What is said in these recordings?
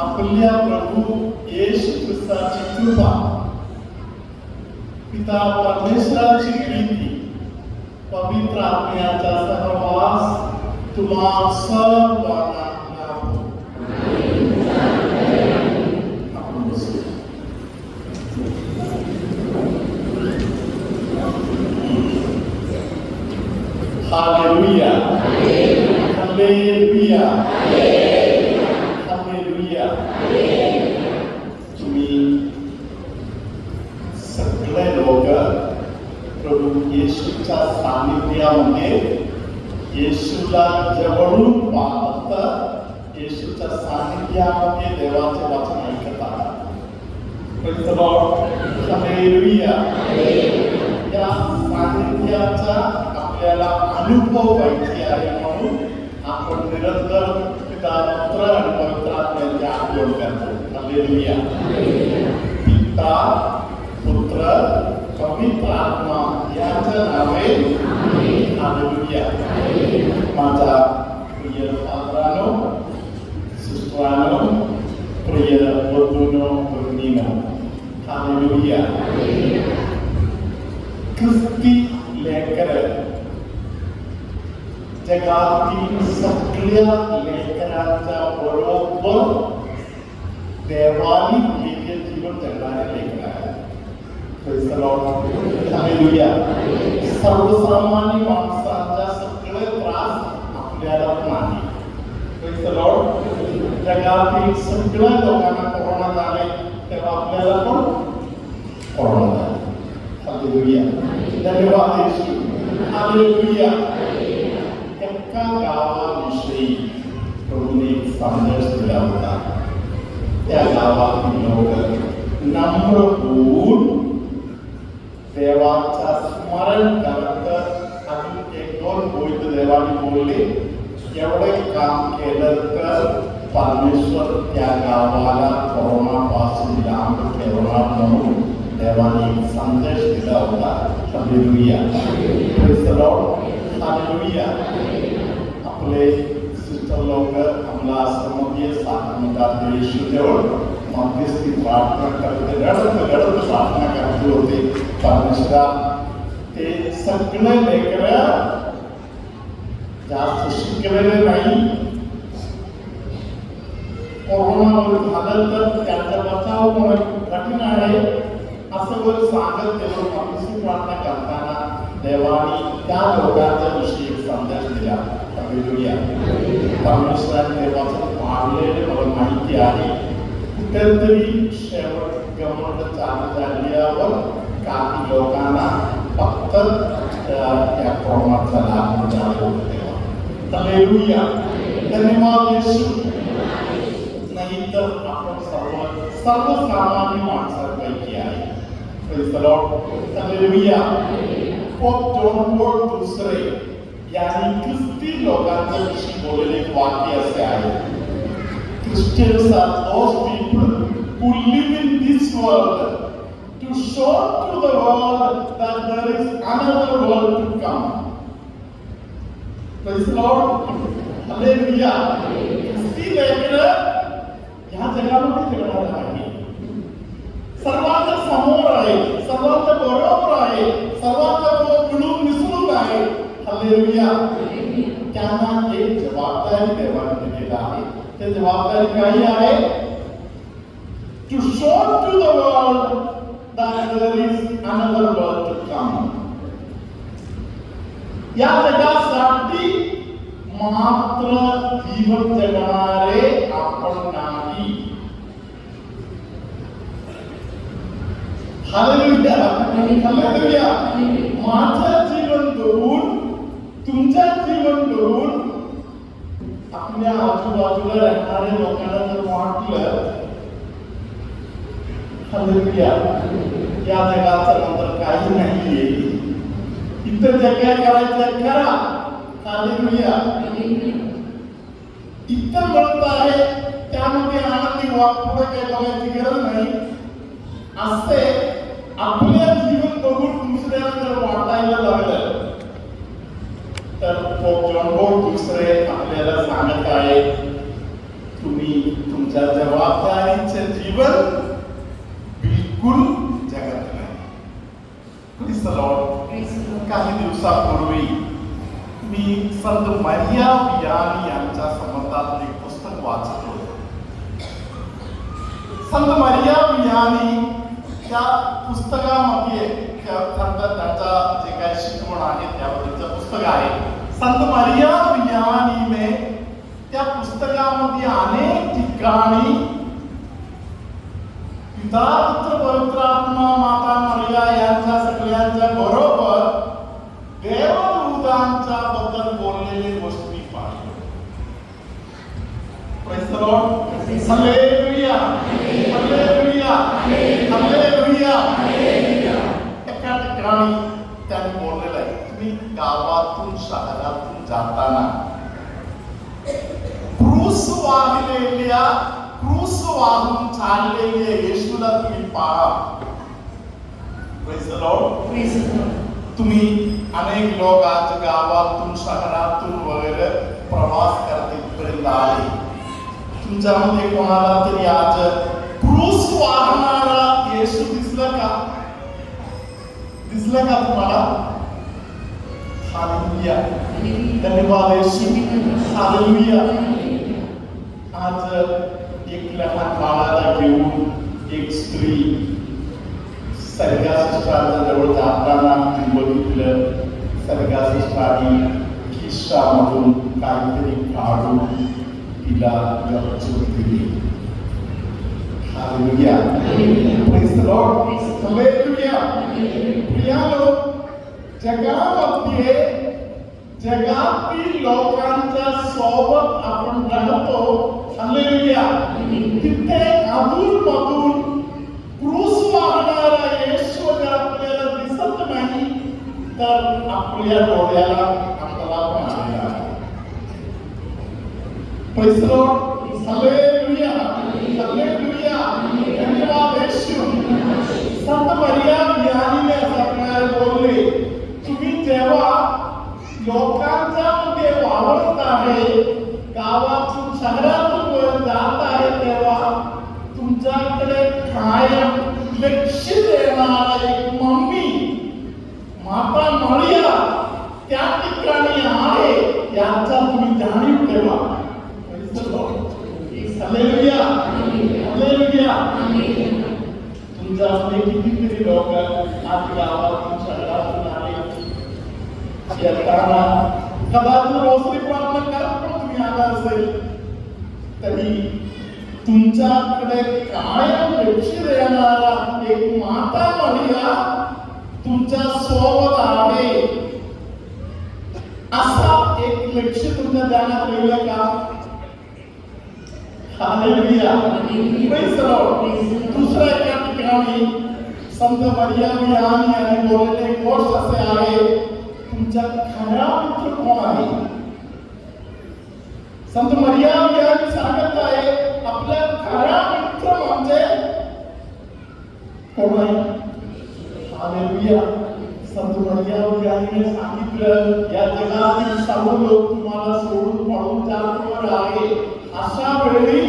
आपल्या प्रभू येशू ख्रिस्ताची कृपा, पिता परमेश्वराची प्रीती, पवित्र आत्म्याचा सहवास तुम्हा सर्वांना लाभो. Hallelujah, hallelujah, hallelujah. तुम्ही सगळे लोक प्रभू येशूच्या सानिध्यामध्ये येशूला जवळून पाहतात, येशूच्या सानिध्यामध्ये देवाचे वचन ऐकतात. Praise the Lord. हालेलुया. या सानिध्याचा आपल्याला अनुभव व्हायचे आहे म्हणून निरंतर पिता पुत्र आणि पवित्र आत्म्याचे आगमन करतो. हालेलुया. पिता पुत्र पवित्र आत्मा यांच्या नावे हालेलुया. माझा प्रिय फादरानो, सिस्टरानो, प्रिय बंधूनो, भगिनीनो, हालेलुया. ख्रिस्ती लेकरं जगातील सगळ्या लेकरांच्या बरोबर देवानी दिलेले जीवन जगणारे लेकर आहेत. हालेलुया. सर्वसामान्य माणसांचा सगळे त्रास आपल्याला नाही. जगातील सगळ्या लोकांना कोरोना झाले तेव्हा आपल्याला पण कोरोना झाला. हालेलुया. धन्यवाद येशू. हालेलुया. एका गावाविषयी प्रभूने एक संदेश दिला होता. त्या गावातील लोक नम्र होऊन देवाचा स्मरण करत अजून एक दोन गोष्ट देवाने बोलले. एवढे काम केलं तर परमेश्वर त्या गावाला कोरोनापासून लांब ठेवणार म्हणून देवाने एक संदेश दिला होता. Hallelujah. Praise the lord. Hallelujah. आपले सिस्टर लोक आम्हाला आश्रमामध्ये साधनकार येशूजवळ मध्यस्थी प्रार्थना करते, रडत प्रार्थना करते होते. परमेश्वरा ते सगळे लेकरं जास्त शिकलेले नाही, कोरोना झालं तर त्यांचा बचाव होणं कठीण आहे असं वर सांगत तेव्हा मध्यस्थी प्रार्थना करताना देवाने त्या लोकांच्या विषयी एक संदेश दिला. हालेलुया. परमेश्वराने देवाचं पाळलेले मला माहिती आहे. कुठेतरी शेवट गमत चालू झाल्यावर काही लोकांना फक्त त्या कोरोनाचा लाभ झाला होता. हालेलुया. धन्यवाद येशू. नाही तर आपण सर्वसामान्य माणसांपैकी आहे. Praise the lord. Hallelujah. Pope John Paul दुसरे यांनी ख्रिस्ती लोकांच्या विषयी बोललेले एक वाक्य असे आहे. Christians are those people who live in this world to show to the world that there is another world to come. Praise the Lord. Hallelujah. ख्रिस्ती लेकरं ह्या जगामध्ये जगणार आहे. सर्वांच्या समोर आहे, सर्वांच्या बरोबर आहे, सर्वांच्या बरोबर मिळून मिसळून आहे. हालेलुया. त्यांना एक जबाबदारी देवाने दिलेली आहे. ते जबाबदारी काही आहे? To show to the world that there is another world to come. या जगासाठी मात्र जीवन जगणारे आपण नाही. हालेलुया. हालेलुया. माझं जीवन धरून तुमचं जीवन धरून आपल्या आजूबाजूला राहणाऱ्या लोकांना जर वाटलं हालेलुया या जगाचं नंतर काही नाहीये, इथं जे काय करायचं करा. हालेलुया. इथं म्हणत आहे त्यामध्ये आनंदी वाट पुढे काही बघायची गरज नाही. असे आपल्या जीवन बघून दुसऱ्याला जर वाटायला लागलं तर पोप जॉन पॉल दुसरे आपल्याला सांगत आहे तुम्ही तुमच्या जबाबदारीचे जीवन बिलकुल जगत नाही. Praise the Lord. काही दिवसापूर्वी मी संत मारिया वियानी यांच्या संबंधात एक पुस्तक वाचत होतो. संत मारिया वियानी त्या पुस्तकामध्ये त्यांचा जे काही शिकवण आहे त्याबद्दलचं पुस्तक आहे. संत मारिया वियानीने त्या पुस्तकामध्ये अनेक ठिकाणी पिता पुत्र पवित्र आत्मा माता मारिया यांच्या सगळ्यांच्या बरोबर देवदूतांच्या बद्दल बोललेले गोष्टी मी पाहिल्या. Praise the lord. Hallelujah. Hallelujah. Hallelujah. एका ठिकाणी त्यांनी बोललेलं आहे तुम्ही गावातून शहरातून जाताना हालेलुया, क्रूस वाहून चाललेले येशूला तुम्ही पहा. Praise the Lord. तुम्ही अनेक लोक आज गावातून शहरातून वगैरे प्रवास करत इथपर्यंत आले. तुमच्यामध्ये कोणाला तरी आज क्रूस वाहणारा येशू दिसला का? दिसला का तुम्हाला? हालेलुया, धन्यवाद येशू. हालेलुया. आज एक लहान बाळाला घेऊन एक स्त्री सर्गाशिष्टाच्या जवळ जाताना बघितलं. सर्गाशिष्टाने खिशामधून काहीतरी काढून तिला गपचूप दिली. Hallelujah, praise the lord. Hallelujah. प्रियानो, जगातील लोकांच्या सोबत आपण राहतो. हालेलुया. तिथे अधूनमधून क्रूस वाहणारा येशू जर आपल्याला दिसत नाही तर आपल्या डोळ्याला आपल्याला पण आलेला आहे. Praise the lord. Hallelujah, hallelujah. धन्यवाद येशू. संत मरिया विहारीने असा प्रकारे बोलले, तुम्ही जेव्हा लोकांच्या मध्ये वावरत आहे, गावातून शहरातून जात आहे, तेव्हा तुमच्याकडे कायम लक्ष देणारा एक मम्मी, माता मरिया त्या ठिकाणी आहे याचा तुम्ही जाणीव ठेवा. Hallelujah, hallelujah. तुमच्यामध्ये कितीतरी लोक आज गावातून शहरातून आले. येताना कदाचित रोसरी प्रार्थना करत पण तुम्ही आला असेल तरी तुमच्याकडे कायम लक्ष देणारा एक माता मरिया तुमच्या सोबत आहे. असा एक लक्ष तुमच्या ध्यानात राहिलं का? Hallelujah, praise the Lord. दुसऱ्या एका ठिकाणी संत मरिया विहारी यांनी बोललेले गोष्ट असे आहे, तुमचा खरा मित्र कोण आहे? संत मरिया विहारी सांगत आहे, आपला खरा मित्र म्हणजे कोण आहे? हालेलुया. संत मरिया विहारीने सांगितलं, या जगातील सर्व लोक तुम्हाला सोडून पळून जाणार आहे. अशा वेळी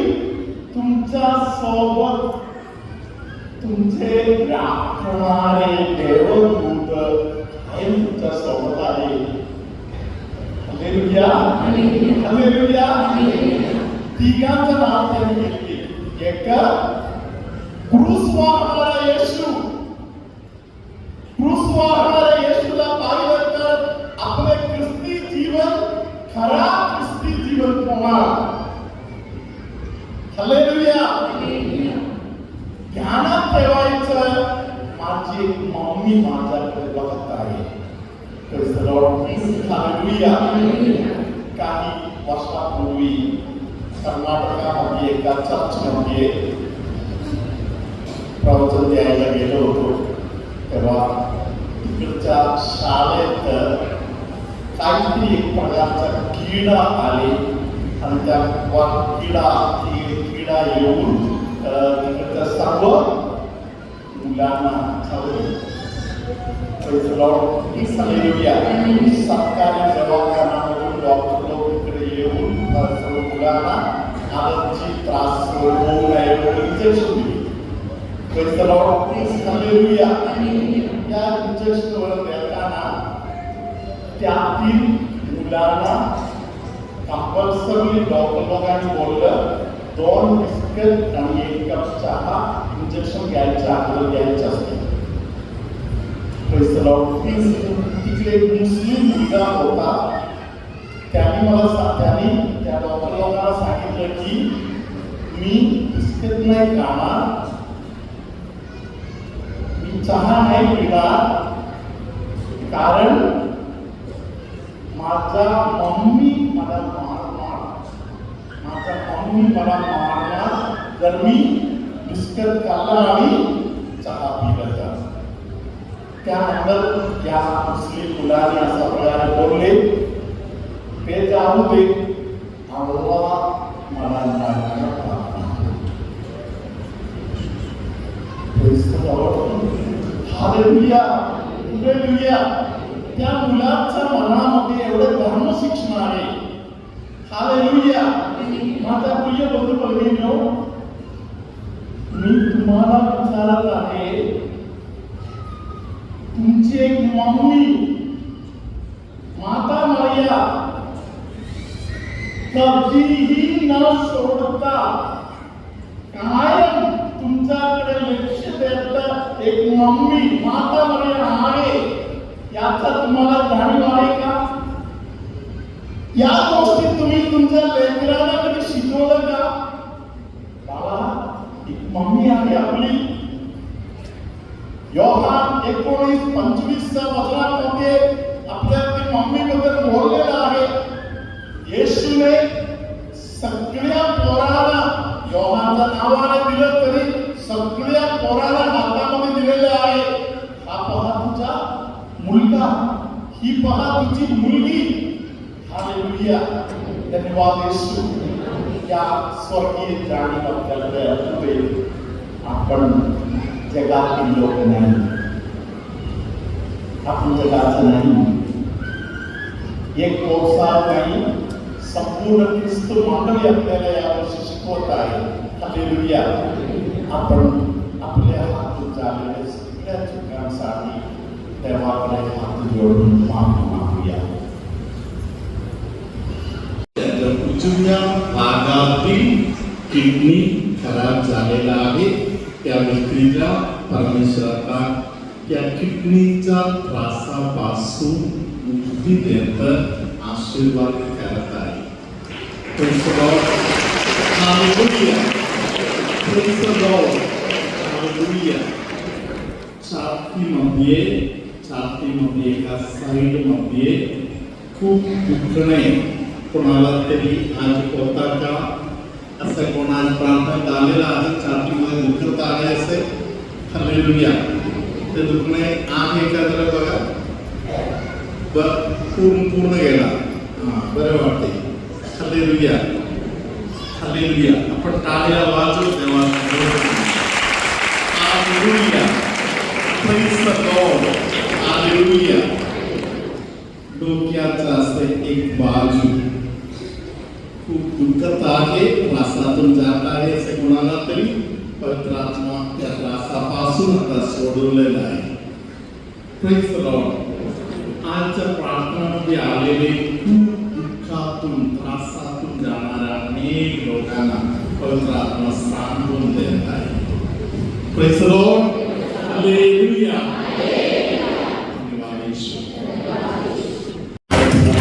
तुमच्या सोबत तुमचे राखणारे देवदूत कायम तुमच्या सोबत आहे. Hallelujah, hallelujah. तिघांचं नाव त्यांनी घेतले. एक क्रूस वाहणारा येशू. क्रूस वाहणाऱ्या येशूला पाहिलं तर आपले ख्रिस्ती जीवन, खरा ख्रिस्ती जीवन होणार. हालेलुया. ध्यानात ठेवायचं, माझी मम्मी माझ्याकडे बघत आहे. Praise the lord. हालेलुया. काही वर्षापूर्वी कर्नाटकामध्ये एका चर्चमध्ये प्रवचन द्यायला गेलो होतो. तेव्हा तिकडच्या शाळेत काहीतरी एक प्रकारचा किडा आले आणि त्या किडा येऊन तिकडच्या सर्व मुलांना खाल्ले. Praise the lord. हालेलुया. सरकारी दवाखान्यामधून डॉक्टर लोक इकडे येऊन सर्व मुलांना आरोग्याची त्रास होऊ नये म्हणून इंजेक्शन दिली. Praise the lord. हालेलुया. या इंजेक्शनवर देताना त्यातील मुलांना कंपल्सरी डॉक्टर लोकांनी बोललं, 2 बिस्किट आणि 1 कप चहा इंजेक्शन घ्यायच्या अगोदर घ्यायचं असते. Praise the Lord. तिकडे एक मुस्लिम मुलगा होता. त्याने त्या डॉक्टर लोकांना सांगितलं की मी बिस्किट नाही खाणार, मी चहा नाही पिणार, कारण माझा मम्मी मला मारणार जर मी बिस्किट खाल्ला आणि चहा पिला तर. त्यानंतर या मुस्लिम मुलाने असा प्रकारे बोलले, ते जाऊ दे, अल्लाह समाधान Praise the Lord. Hallelujah. Hallelujah. त्या मुलाच्या मनामध्ये एवढं धर्म शिक्षण आहे. हालेलुया. माझा प्रिय बंधू भगिनींनो, मी तुम्हाला विचारत आहे, तुमची एक मम्मी माता मरिया कधीही न सोडता कायम तुमच्याकडे लक्ष देत एक मम्मी माता मरिया आहे, याचा तुम्हाला जाणीव आहे का? या गोष्टी तुम्ही तुमच्या लेकराला कधी शिकवलं का? बाबा, एक मम्मी आहे आपली. योहान 19:25 वचनामध्ये आपल्या ती मम्मी बद्दल बोललेलं आहे. येशूने सगळ्या पोराला योहानच्या नावाने दिलं तरी सगळ्या पोराला हातामध्ये दिलेलं आहे. हा पहा तुझा मुलगा, ही पहा तुझी मुलगी. हालेलुया. धन्यवाद येशू. या स्वर्गीय जाणीव आपल्याकडे असते. आपण जगातील लोक नाही, आपण जगाचं नाही. एक कोर्सा नाही, संपूर्ण ख्रिस्त मंडळी आपल्याला यावर्षी शिकवत आहे. हालेलुया. आपण आपल्या हातून झालेल्या सगळ्या चुकांसाठी देवाकडे हात जोडून माफी मागूया. उजव्या भागातील किडनी खराब झालेला आहे. त्या व्यक्तीला परमेश्वराचा त्या किडनीच्या त्रासापासून मुक्ती देत आशीर्वाद करत आहे. Praise the Lord. Hallelujah. Praise the Lord. Hallelujah. छातीमध्ये एका साईडमध्ये खूप दुखणे कोणाला तरी आज होता का? असं कोणाला प्रार्थना आलेला आहे, छातीमध्ये दुखत आहे असे. हालेलुया. ते दुखणे आहे का जरा बघा. पूर्ण गेला. बरं वाटते. हालेलुया. हालेलुया. आपण टाळ्या वाजवू देवा. Hallelujah. Praise the Lord. Hallelujah. डोक्याचा असे एक बाजू खूप दुखत आहे, त्रासातून जात आहे असे कोणाला तरी पवित्र आत्मा त्या त्रासापासून आता सोडवलेला आहे. Praise the Lord. आजच्या प्रार्थनामध्ये आलेले खूप दुःखातून त्रासातून जाणाऱ्या अनेक लोकांना पवित्र आत्मा सांगून देत आहे. Praise the Lord. Hallelujah. धन्यवाद येशू. Thank you.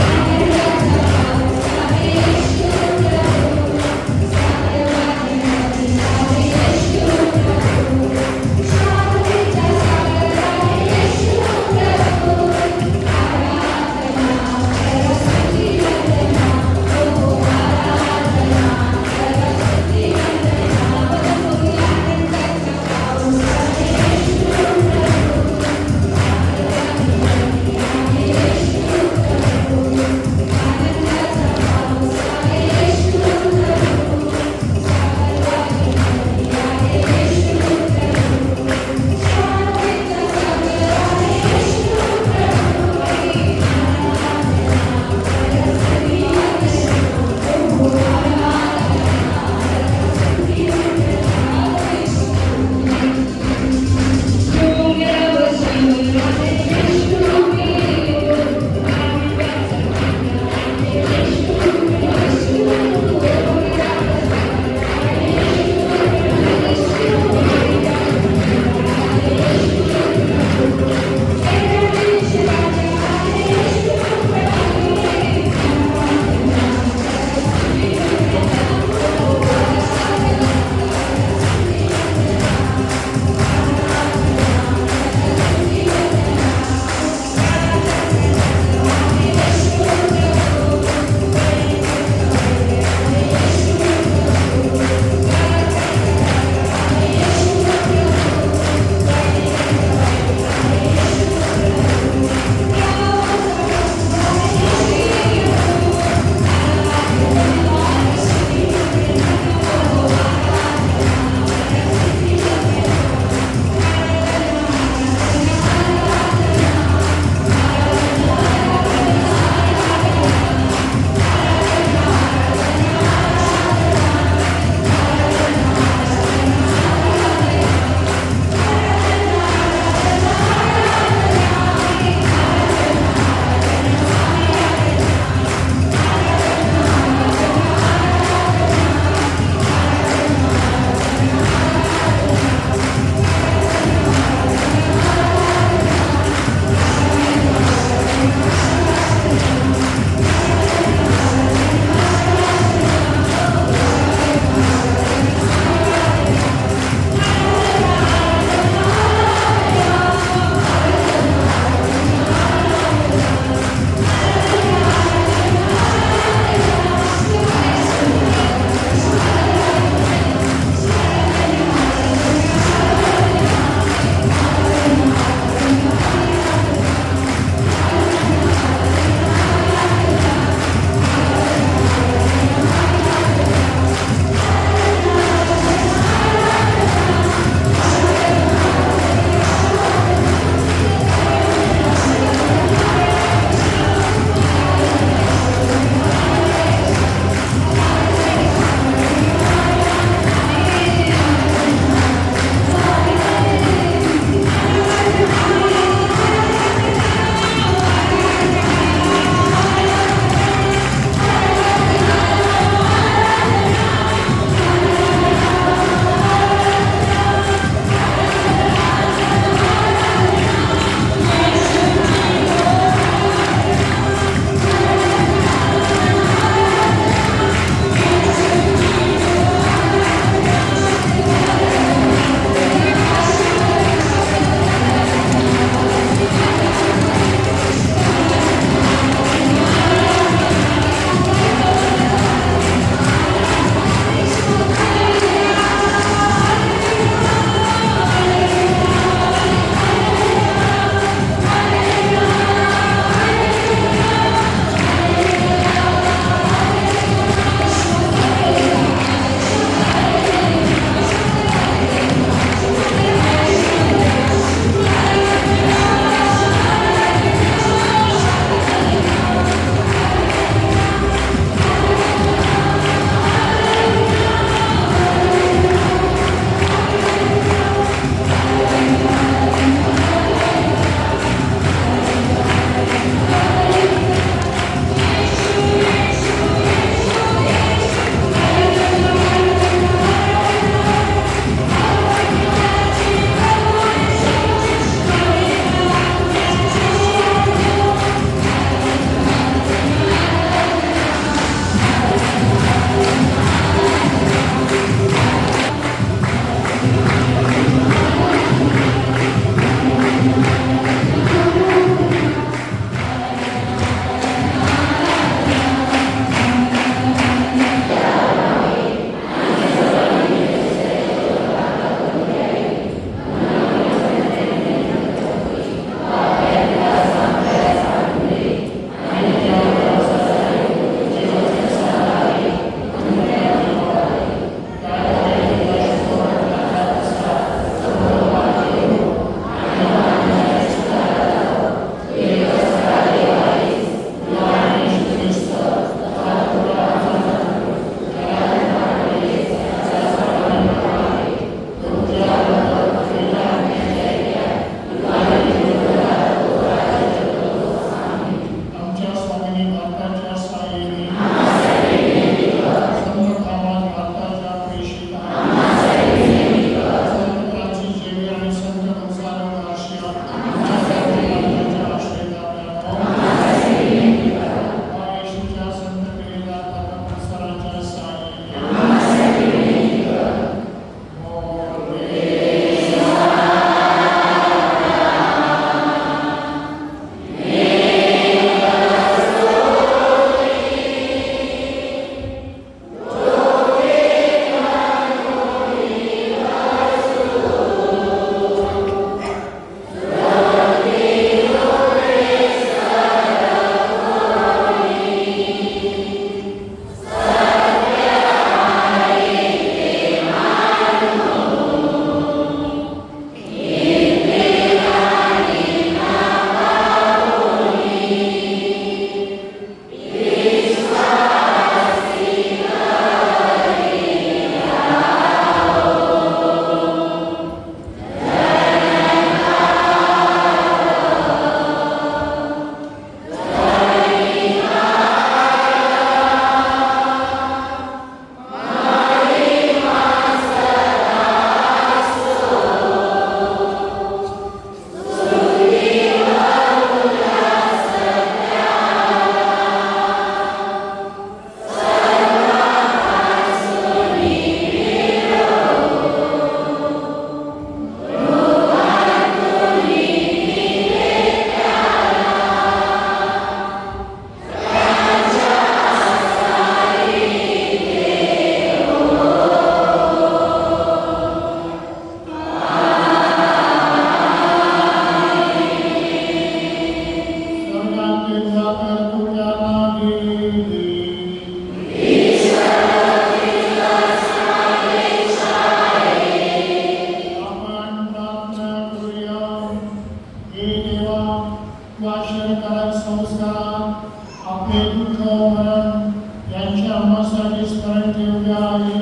योग्य आहे.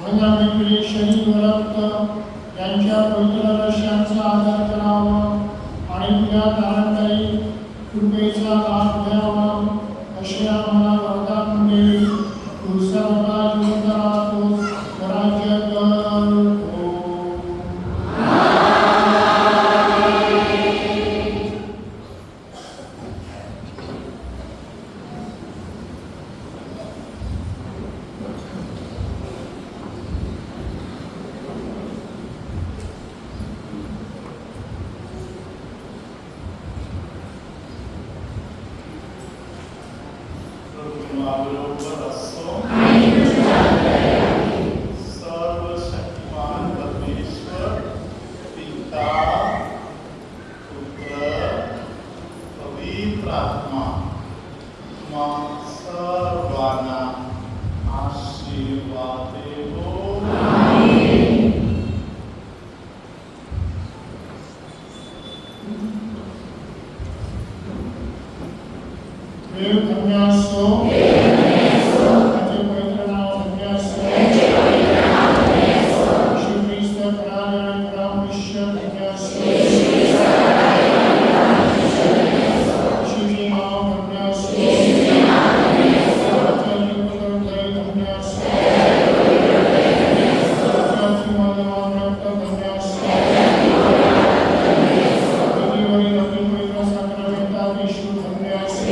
मग आम्ही आपले शरीर व रक्त यांच्या पवित्र रश्यांचा आदर करावा आणि तुझ्या तारणदायी कृपेचा लाभ घ्यावा असे आम्हाला वरदान दे. तू सर्वदा जिवंत राहतोस, राज्य करतो. बरोबर असो. सर्वशक्तिमान परमेश्वर पिता पुत्र पवित्र आत्मा तुम्हा सर्वांना आशीर्वाद देवो. देव धन्य असो. त्याचे पवित्र नाव धन्य असो. येशू ख्रिस्त खरा आणि खरा मनुष्य धन्य असो. येशूचे नाव धन्य असो. त्याचे पुत्र धन्य असो. त्याचे मौल्यवान रक्त धन्य असो. देवीवरील अतिपवित्र साक्रामेंटात येशू धन्य असो.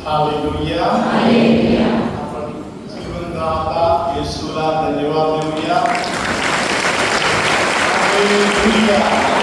हालेलुया. आपण जीवनदाता येशूला धन्यवाद देऊया. हालेलुया.